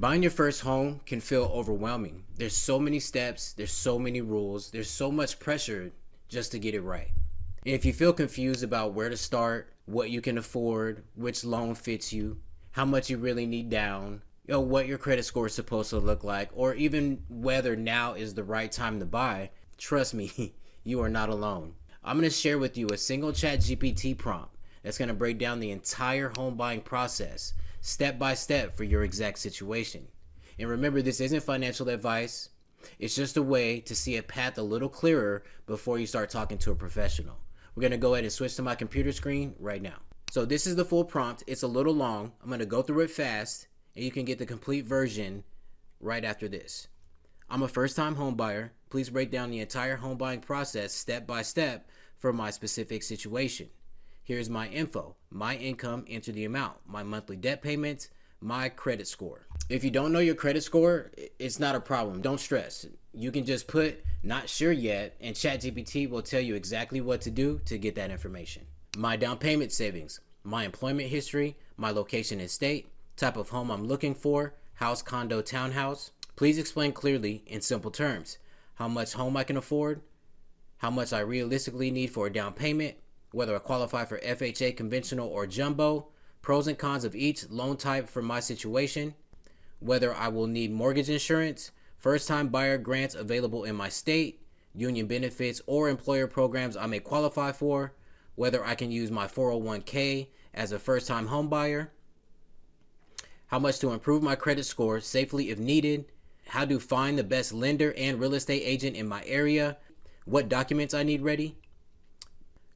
Buying your first home can feel overwhelming. There's so many steps, there's so many rules, there's so much pressure just to get it right. And if you feel confused about where to start, what you can afford, which loan fits you, how much you really need down, what your credit score is supposed to look like, or even whether now is the right time to buy, trust me, you are not alone. I'm going to share with you a single ChatGPT prompt that's going to break down the entire home buying process, step by step for your exact situation. And remember, this isn't financial advice. It's just a way to see a path a little clearer before you start talking to a professional. We're going to go ahead and switch to my computer screen right now. So this is the full prompt. It's a little long. I'm going to go through it fast, and you can get the complete version right after this. I'm a first-time home buyer. Please break down the entire home buying process step by step for my specific situation. Here's my info, my income, enter the amount, my monthly debt payments, my credit score. If you don't know your credit score, it's not a problem. Don't stress. You can just put not sure yet, and ChatGPT will tell you exactly what to do to get that information. My down payment savings, my employment history, my location and state, type of home I'm looking for, house, condo, townhouse. Please explain clearly in simple terms how much home I can afford, how much I realistically need for a down payment, whether I qualify for FHA, conventional, or jumbo, pros and cons of each loan type for my situation, whether I will need mortgage insurance, first-time buyer grants available in my state, union benefits or employer programs I may qualify for, whether I can use my 401k as a first-time home buyer, how much to improve my credit score safely if needed, how to find the best lender and real estate agent in my area, what documents I need ready,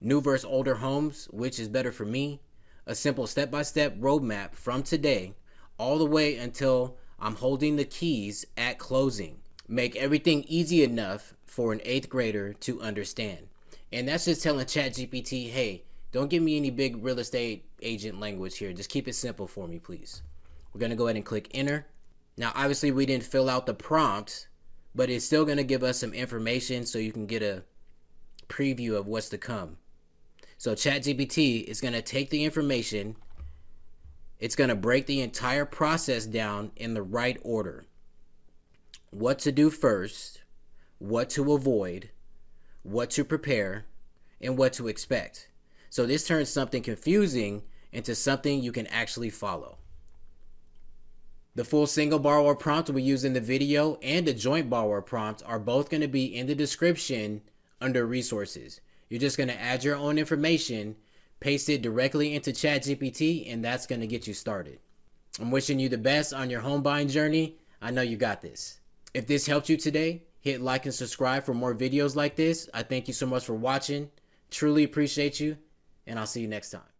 new versus older homes, which is better for me, a simple step-by-step roadmap from today all the way until I'm holding the keys at closing. Make everything easy enough for an 8th grader to understand. And that's just telling ChatGPT, hey, don't give me any big real estate agent language here. Just keep it simple for me, please. We're going to go ahead and click enter. Now, obviously, we didn't fill out the prompt, but it's still going to give us some information so you can get a preview of what's to come. So ChatGPT is going to take the information. It's going to break the entire process down in the right order. What to do first, what to avoid, what to prepare, and what to expect. So this turns something confusing into something you can actually follow. The full single borrower prompt we use in the video and the joint borrower prompt are both going to be in the description under resources. You're just going to add your own information, paste it directly into ChatGPT, and that's going to get you started. I'm wishing you the best on your home buying journey. I know you got this. If this helped you today, hit like and subscribe for more videos like this. I thank you so much for watching. Truly appreciate you, and I'll see you next time.